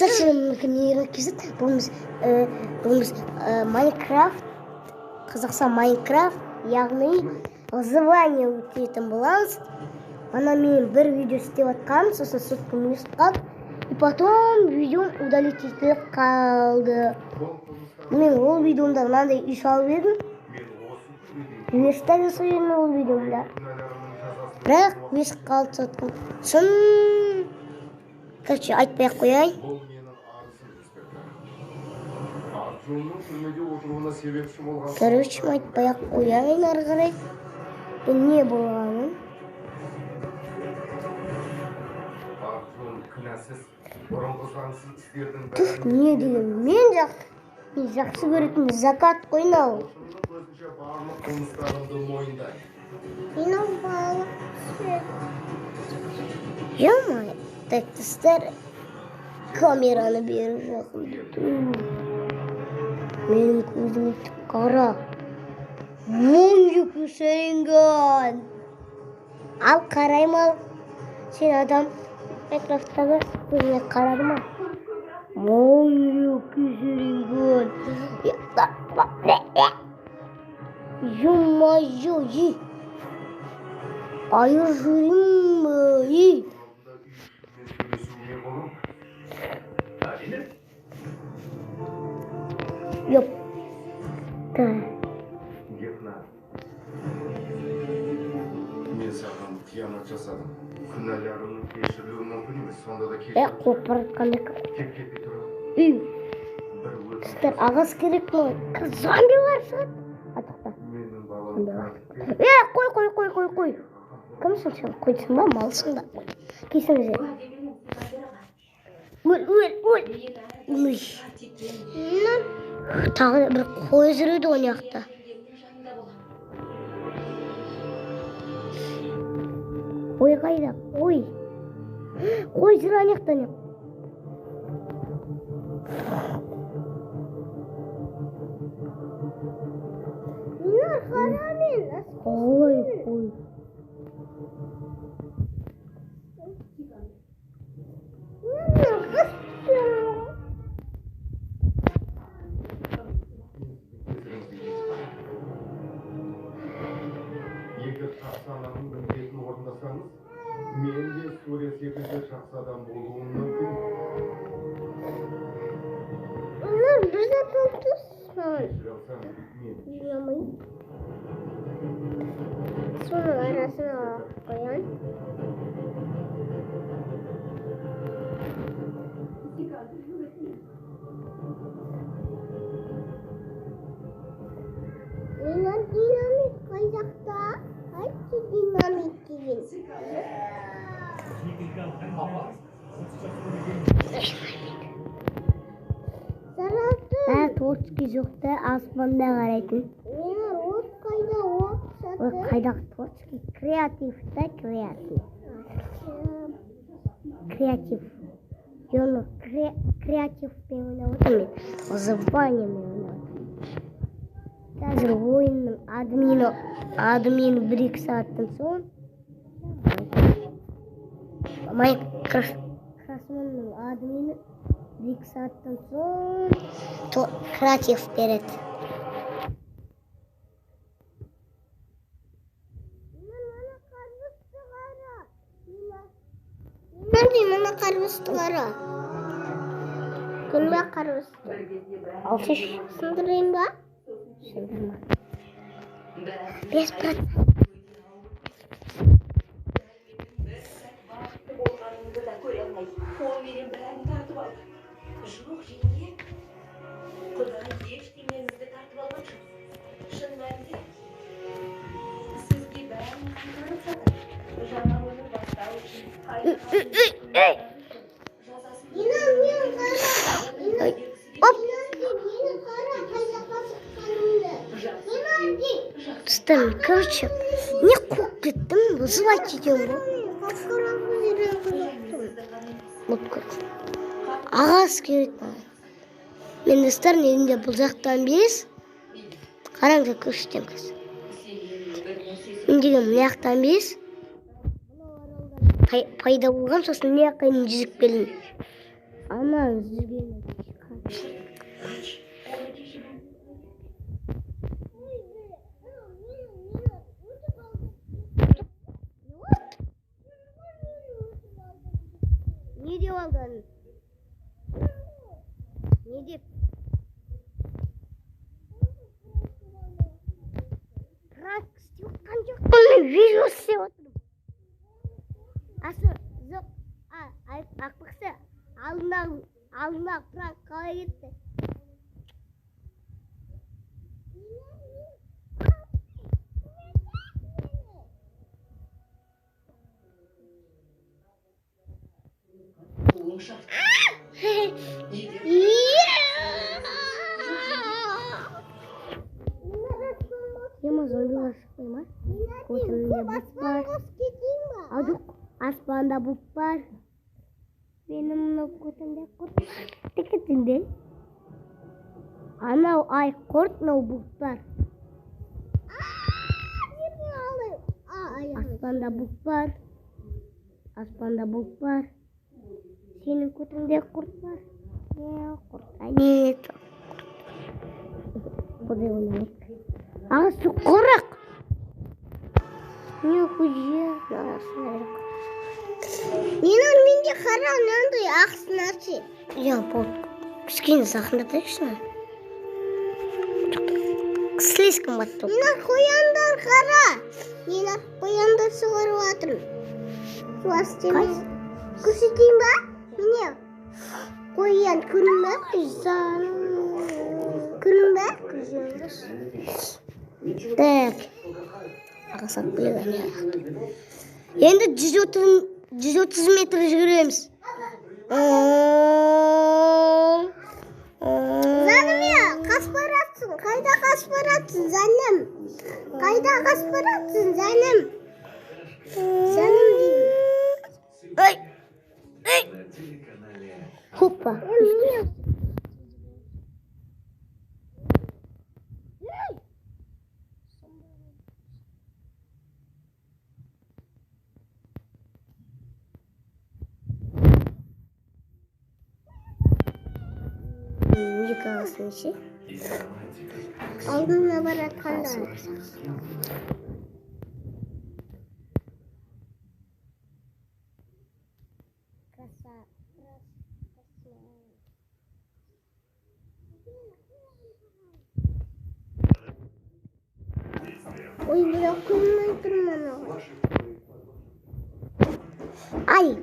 Нейрокизет бұл Майнкрафт, Қазақстан Майнкрафт, яғни выживание өтетін боламыз. Ана мен бір видео істеп атқанмын, сосын соткам өсіп қалды. И потом видеом удалить етіліп қалды. Мен ол видеомда мынандай үй салып едім. Университетте сөйледім ол видеомда. Бірақ өсіп қалды соткам. Короче, айтпай-ақ қояйын. Короче, айтпай-ақ қояйын ары қарай. Не болғанын. Түх, не деген, мен жақсы көретін закат қойнау. Жамай, тәттістер камераны беріп жақын. Менің көзім түк қара. Мұнжы көсерінген. Ал қарайым ал. Сен адам Майнкрафттағы көзіне қарады ма? Мұнжы көсерінген. Жұмай-жой. Айыр жүрім бай. Yok. Мен саған қиянат жасадым. Күнәларымның кешірілуі мүмкін емес. Сонда да қопыртқандай. Сіздер ағас керек ме? Зомби бар шығар. Атықта. Менің балам. Қой. Кімсің сен? Қойсың ба, малсың ба? Кейсіңіз. Өл. Тағы бір қой жүреді ол жақта. Ой қайда? Ой. Қой жүр ана жақта не? Ой. Шақсананың міндетін орындасаңыз, мен де Сурия секілді жақсы адам болуым мүмкін. Біз де тоқтыз. Соның арасына қоян. Динамит қай жақта? Айтшы динамит деген. Творческий жоқты аспанда қарайтын. От қайда от саты? Қайдағы творческий? Креатив. Жоны креатив мен ойнап отырмын. Выживание мен ойнап отырмын. Қазір ойынның админы 1-2 сағаттан соң Майнкрафтның админы 1-2 сағаттан соң креатив береді. Мына қарбызды қара. Күнбе қарбызды. Алшыш сындырайын ба? Сындырма. 5%. Жоқ жеңге, құдай ештеңеңізді тартып алмақшы. Шын мәнінде сізге бәрін қайтарып жатыр. Жаңа өмір бастау үшін короче, не қуып кеттім, вызывать етем ғой. Ағас керек баған. Мен достар недінде бұл жақтан бес, қараңғы көштем кәз. Мен деген бұл жақтан бес, пайда болған, сосын не қайын жүзік белін. Ана üzülgeni. Ne diyor aldın? Ne diyor? Bırak, istiyorsan çok bana virüs yaptım. Asıl, zıp, bak baksana, alnına bırak, kala gitti. Yemez oluyor mı? Koçumda buk var. Aduk aspanda buk var. Benim koçumda kurt tiketinde. Ana ay kurt no buk var. Aspanda buk var. Aspanda buk var. Senin koçumda kurt var. Ya kurt ani. Buraya oynayalım. Ağzı korak. Ne kuyuyor? Ненан менде қара мынандай ақсы нәрсе. Я болды. Кішкене сахнадайықшы. Слишком баттым. Ненан қояндар қара. Ненан қояндар суғарып жатырмын. Көрсетейін ба? Міне. Қоян күнім бе? Күнім бе? Так. Ақсат білген я. Енді 130 метр жүгіреміз. Жаным я, қасбаратсың. Қайда қасбаратсың, жаным? Қайда қасбаратсың, жаным? Жаным деймін. Ой! Ой! Хоппа. Yıkamasın işi. Aldığımda bırakan da. Ой, bırakın tırmanı. Ay.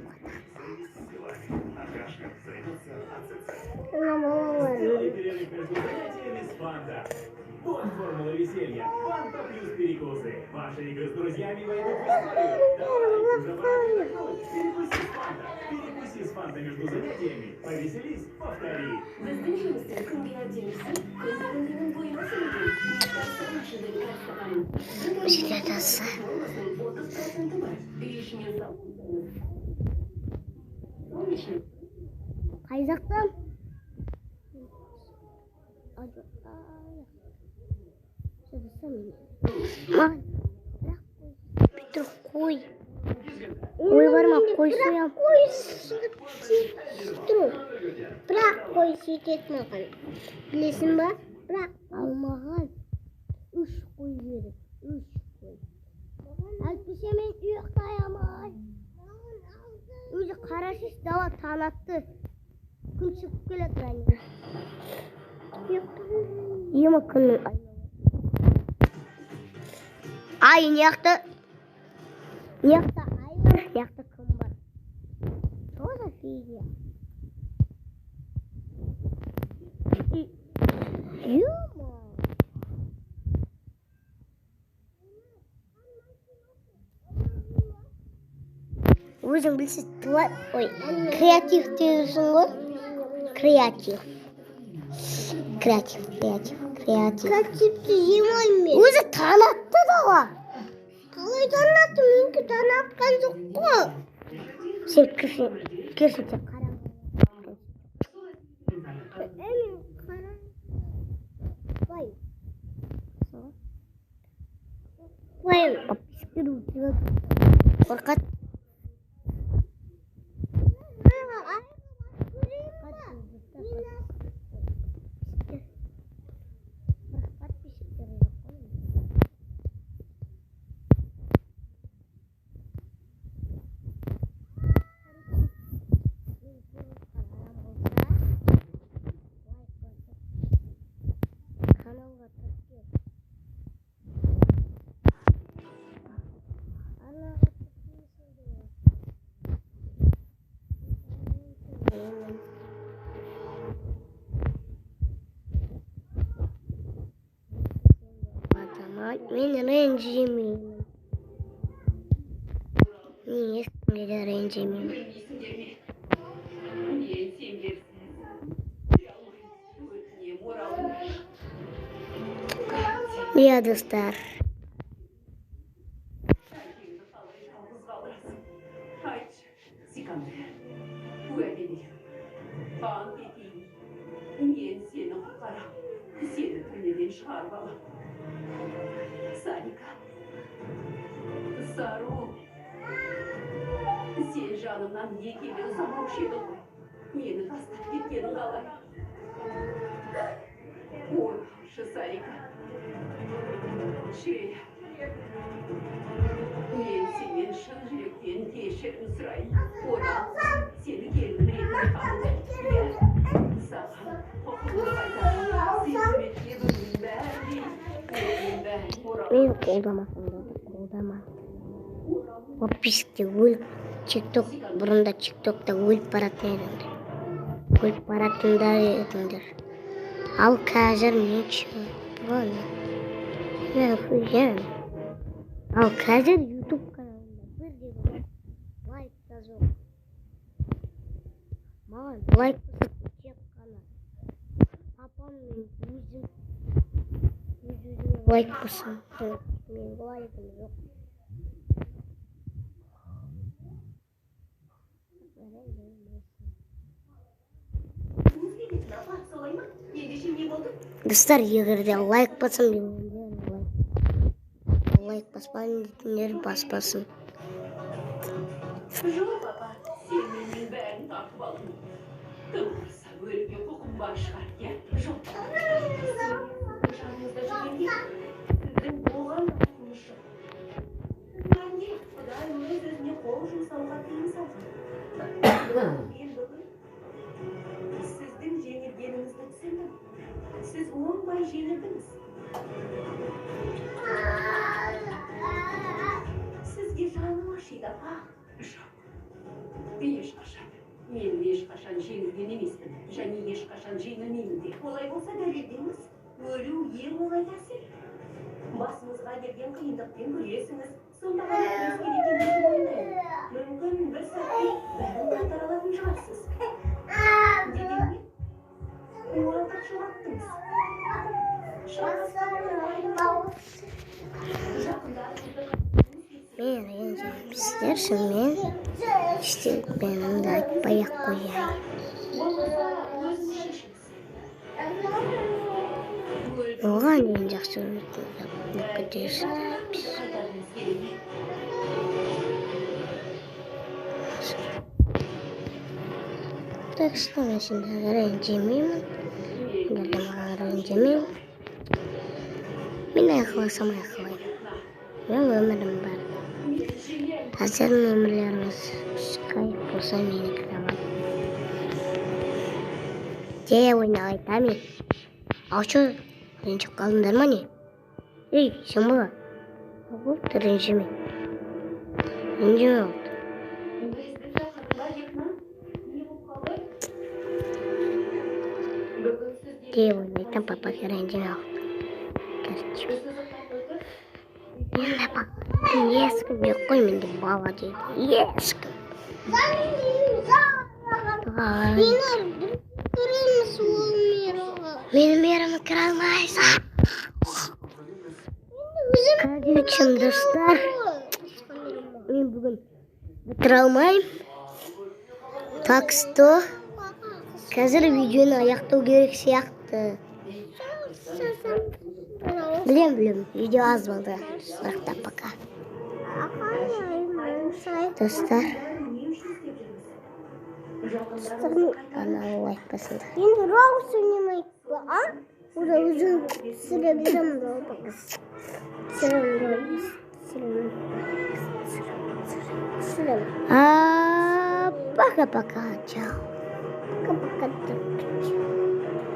Вот формула веселья. Фанта плюс перекусы. Ваши игры с друзьями войдут в историю. Давай, уже пора передохнуть. Перекуси с Фанта. Перекуси с Фанта между занятиями. Повеселись, повтори. Воздерживайся, круги отделишься. Круги boyuna sürdü. Miktarsa лучше доверяться вам. Беседаться. 30% var. Değişmiyor zaman. Солнечный. Қай жақтан? Петр, қой. Ой, бар ма? Қой соям. Бірақ қой сөйтетін оған. Білесің ба? Бірақ алмаған. 3 қой беріп. 3 қой. Әйтпесе мен ұйықтай алмай. Өзі қарашаш дала танатты. Күн шығып келеді әне. Ема күннің айналады. Ай, неяқта ай бар, неяқта күн бар. Что за фигня? Ема. Өзің білсіз, креатив дейсің ғой? Креатив. Креативті жемеймін мен. Өзі танатты дала. Қалай танатты? Менікі танатқан жоқ қой. Сен кірші тек қара. Қара. Бай. Бай. Қорқат. Men rənjimiyim. Men ешкімге де ренжімеймін. Иә, достар. Sarı. Sen canımdan niye gelir uzamamış yedin koy. Meni tasdaq ketkenin qalay. Ой, Sarika. Men senden şın yürekten keşirim sırayım. Oran, seni gelin retine kaldım. Gel, sağlam, toplumda kaytarım. Hizmetli Мен қолдамасам да қолдама. Подписчикте өліп, TikTok бұрында TikTokта өліп баратын едіңдер. Өліп баратындар едіңдер. Ал қазір нече? Ладно. Мен хуям. Ал қазір YouTube каналында бірде лайк та жоқ. Маған лайк тек қана папам мен өзім лайк басам. Мен лайкым жоқ. Достар, егер де лайк басам дегендер лайк баспайын дейтіндер баспасын. Жоқ, папа, сен менің бәрін тартып алдың. Тым құрса өлімге құқым бар шығар, иә? Жоқ. Жаныңызда жүргенде сіздің болған ақылыңыз жоқ. Мәнде Құдай өз өзіне қол жұмсауға тыйым салған. Мен бүгін сіздің жеңілгеніңізді түсіндім. Сіз оңбай жеңілдіңіз. Сізге жаным ашиды, апа. Жоқ. Ешқашан. Мен ешқашан жеңілген емеспін. Және ешқашан жеңілмеймін де. Олай болса дәлелдеңіз. Өлу ең оңай нәрсе. Басыңызға келген қиындықпен күресіңіз. Сонда ғана күрескен екендігін ойнаймын. Мүмкін бір сәтте бәрін қайтара алатын шығарсыз. Дегенмен, уақыт жоғалттыңыз. Мен ренжімеймін. Сіздер шынымен істелгенімді айтпай-ақ қояйын. Оған дейін жақсы өмірді күтесіздерміз. Так что мен сендерге ренжімеймін. Сендерге маған ренжімеймін. Мен айқыласам айқылаймын. Мен өмірім бар. Қазірдің өмірлеріңіз қайып болса менікі де бар. Де ойнақ айтамын. Аушы, ренжіп қалдыңдар ма не? Ей, сен бала. Болды, ренжіме. Ренжіме болды. Де ойнайтын папаға ренжіме болды. Мен де бақ. Ешкім жоқ қой, менде бала дейді. Ешкім. Менің мерімі кіре алмайсың. Короче, достар, мен бүгін бітіре алмаймын. Так что қазір видеоны аяқтау керек сияқты. Білем, видео аз болды. Сұрақта пока. Достар, канал лайк басыңдар. Енді рауыз ойнамайды, а? Ода өзің түсіре берем рауыз. Пока-пока, чао. Пока-пока.